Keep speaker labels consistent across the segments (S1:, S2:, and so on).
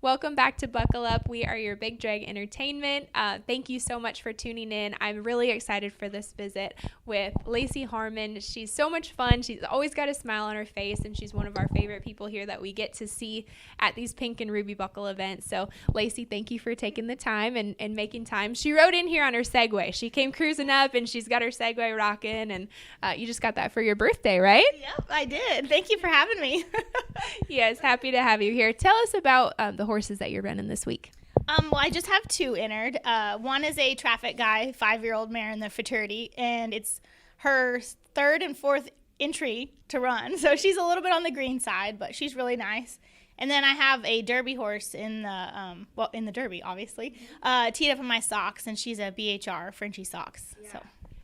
S1: Welcome back to Buckle Up. We are your Big Drag Entertainment. Thank you so much for tuning in. I'm really excited for this visit with Lacey Harmon. She's so much fun. She's always got a smile on her face, and she's one of our favorite people here that we get to see at these Pink and Ruby Buckle events. So, Lacey, thank you for taking the time and making time. She rode in here on her Segway. She came cruising up, and she's got her Segway rocking, and you just got that for your birthday, right?
S2: Yep, I did. Thank you for having me.
S1: Yes, happy to have you here. Tell us about the horses that you're running this week.
S2: Well, I just have two entered. One is a traffic guy, 5-year-old mare in the futurity, and it's her third and fourth entry to run. So she's a little bit on the green side, but she's really nice. And then I have a Derby horse in the Derby, obviously, teed up in my socks, and she's a BHR, Frenchy socks. Yeah. So.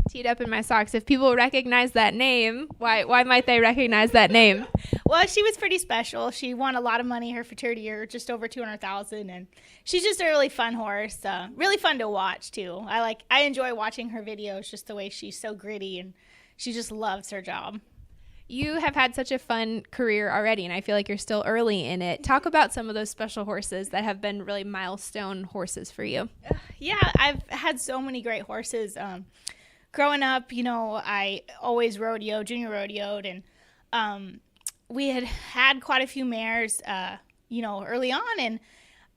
S1: Teed up in my socks. If people recognize that name, why might they recognize that name?
S2: Well, she was pretty special. She won a lot of money her futurity year, just over $200,000, and she's just a really fun horse. Really fun to watch too. I enjoy watching her videos, just the way she's so gritty and she just loves her job.
S1: You have had such a fun career already, and I feel like you're still early in it. Talk about some of those special horses that have been really milestone horses for you.
S2: Yeah, I've had so many great horses. Growing up, I always junior rodeoed, and we had quite a few mares, early on, and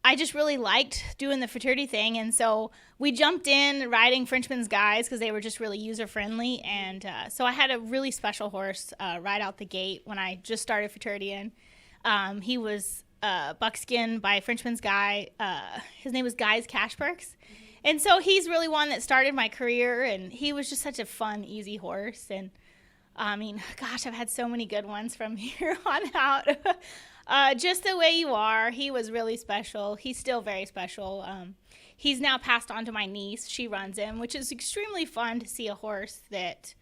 S2: I just really liked doing the futurity thing, and so we jumped in riding Frenchman's Guys because they were just really user-friendly, and so I had a really special horse right out the gate when I just started futurity in. He was buckskin by Frenchman's Guy. His name was Guy's Cash Perks. And so he's really one that started my career, and he was just such a fun, easy horse. And, I mean, gosh, I've had so many good ones from here on out. Just the way you are, he was really special. He's still very special. He's now passed on to my niece. She runs him, which is extremely fun to see a horse that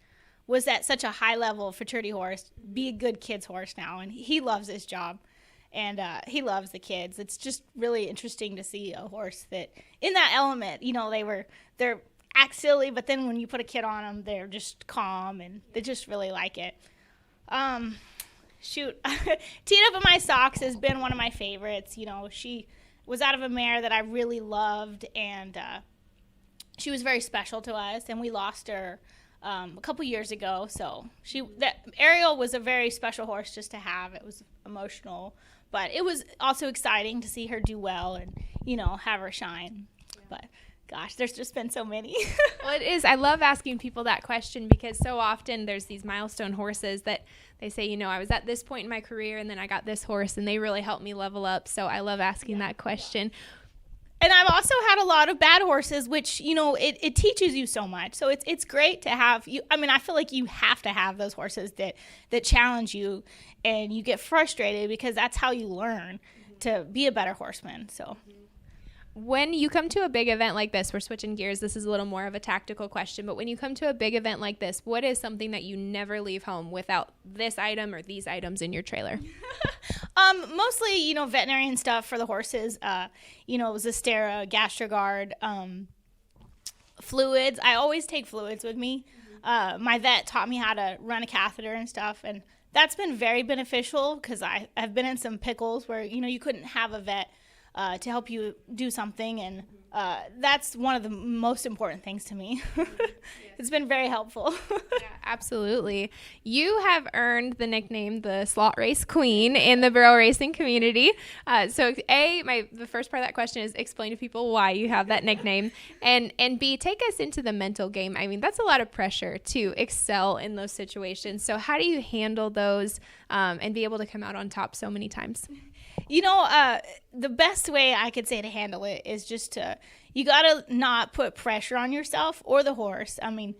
S2: was at such a high level futurity horse be a good kid's horse now. And he loves his job. And he loves the kids. It's just really interesting to see a horse that, in that element, they're act silly, but then when you put a kid on them, they're just calm, and they just really like it. Teed Up in My Socks has been one of my favorites. She was out of a mare that I really loved, and she was very special to us, and we lost her a couple years ago. So Ariel was a very special horse just to have. It was emotional. But it was also exciting to see her do well and, have her shine. Yeah. But, gosh, there's just been so many.
S1: Well, it is. I love asking people that question because so often there's these milestone horses that they say, I was at this point in my career and then I got this horse and they really helped me level up. So I love asking that question.
S2: And I've also had a lot of bad horses, which, it teaches you so much. So it's great to have you. I mean, I feel like you have to have those horses that challenge you and you get frustrated because that's how you learn to be a better horseman. So
S1: when you come to a big event like this, we're switching gears. This is a little more of a tactical question, but when you come to a big event like this, what is something that you never leave home without this item or these items in your trailer?
S2: Mostly, veterinarian stuff for the horses. It was Astera, Gastrogard, fluids. I always take fluids with me. My vet taught me how to run a catheter and stuff, and that's been very beneficial because I've been in some pickles where, you couldn't have a vet to help you do something, and that's one of the most important things to me. It's been very helpful.
S1: Yeah, absolutely. You have earned the nickname the Slot Race Queen in the barrel racing community. So the first part of that question is explain to people why you have that nickname, and B, take us into the mental game. I mean, that's a lot of pressure to excel in those situations. So how do you handle those and be able to come out on top so many times?
S2: The best way I could say to handle it is just you got to not put pressure on yourself or the horse. I mean,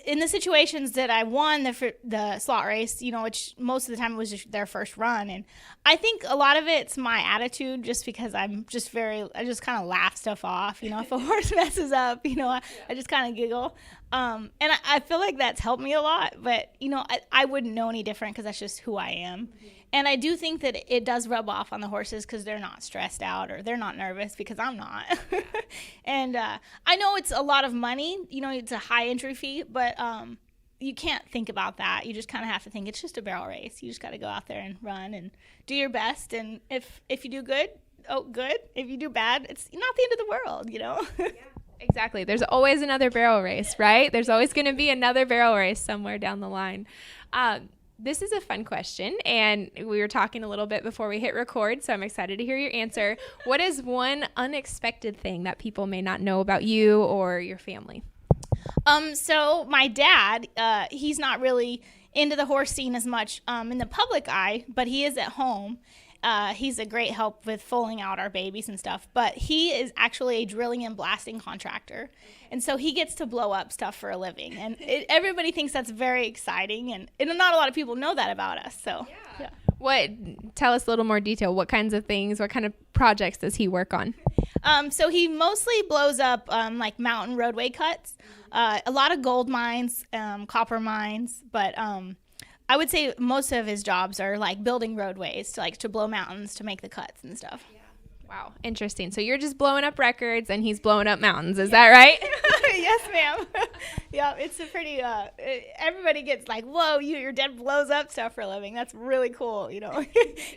S2: in the situations that I won the slot race, which most of the time it was just their first run. And I think a lot of it's my attitude just because I just kind of laugh stuff off. If a horse messes up, I just kind of giggle. And I feel like that's helped me a lot. But, I wouldn't know any different because that's just who I am. Mm-hmm. And I do think that it does rub off on the horses because they're not stressed out or they're not nervous because I'm not. And I know it's a lot of money. It's a high entry fee, but you can't think about that. You just kind of have to think it's just a barrel race. You just got to go out there and run and do your best. And if you do good, good. If you do bad, it's not the end of the world,
S1: Yeah, exactly. There's always another barrel race, right? There's always going to be another barrel race somewhere down the line. This is a fun question, and we were talking a little bit before we hit record, so I'm excited to hear your answer. What is one unexpected thing that people may not know about you or your family?
S2: So my dad, he's not really into the horse scene as much in the public eye, but he is at home. He's a great help with foaling out our babies and stuff, but he is actually a drilling and blasting contractor. And so he gets to blow up stuff for a living. And everybody thinks that's very exciting. And not a lot of people know that about us. So, yeah.
S1: Tell us a little more detail. What kinds of things, what kind of projects does he work on?
S2: So he mostly blows up like mountain roadway cuts, a lot of gold mines, copper mines, but I would say most of his jobs are like building roadways to blow mountains to make the cuts and stuff.
S1: Yeah. Wow, interesting. So you're just blowing up records and he's blowing up mountains. Is that right?
S2: Yes, ma'am. Yeah, it's a pretty, everybody gets like, whoa, your dad blows up stuff for a living. That's really cool,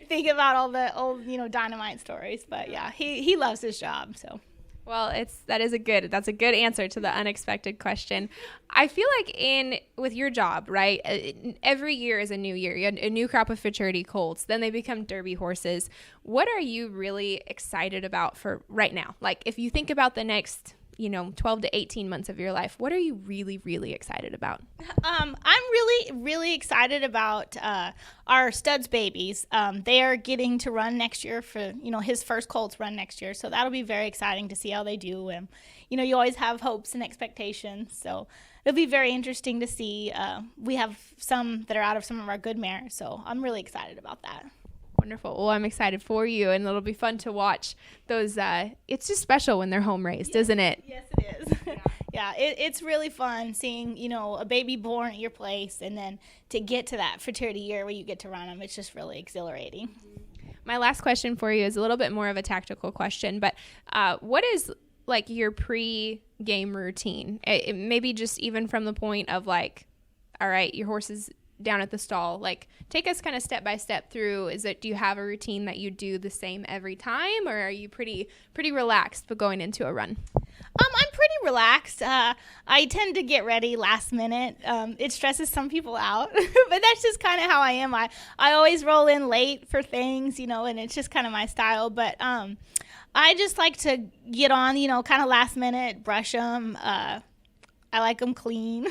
S2: Think about all the old, dynamite stories. But yeah, he loves his job, so.
S1: Well, that's a good answer to the unexpected question. I feel like with your job, right? Every year is a new year. You have a new crop of futurity colts. Then they become Derby horses. What are you really excited about for right now? Like if you think about the next 12 to 18 months of your life, what are you really, really excited about?
S2: I'm really, really excited about our studs babies. They are getting to run next year for, his first colts run next year. So that'll be very exciting to see how they do. And, you always have hopes and expectations. So it'll be very interesting to see. We have some that are out of some of our good mares. So I'm really excited about that.
S1: Wonderful. Well, I'm excited for you, and it'll be fun to watch those. It's just special when they're home raised, isn't it?
S2: Yes, it is. Yeah, it's really fun seeing, a baby born at your place, and then to get to that fertility year where you get to run them. It's just really exhilarating.
S1: My last question for you is a little bit more of a tactical question, but what is like your pre-game routine? Maybe just even from the point of like, all right, your horse is down at the stall, like take us kind of step by step through. Do you have a routine that you do the same every time, or are you pretty relaxed but going into a run?
S2: I'm pretty relaxed. I tend to get ready last minute. It stresses some people out, but that's just kind of how I am. I always roll in late for things, and it's just kind of my style. But I just like to get on, kind of last minute, brush them. I like them clean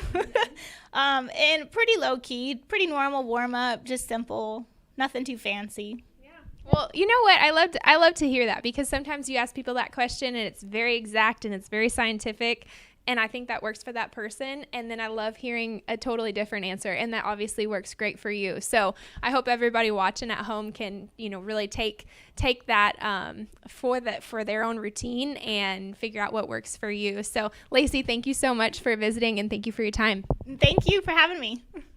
S2: and pretty low key, pretty normal warm up, just simple, nothing too fancy.
S1: Yeah. Well, you know what? I love to hear that, because sometimes you ask people that question and it's very exact and it's very scientific. And I think that works for that person. And then I love hearing a totally different answer. And that obviously works great for you. So I hope everybody watching at home can, really take that for their own routine and figure out what works for you. So Lacey, thank you so much for visiting, and thank you for your time.
S2: Thank you for having me.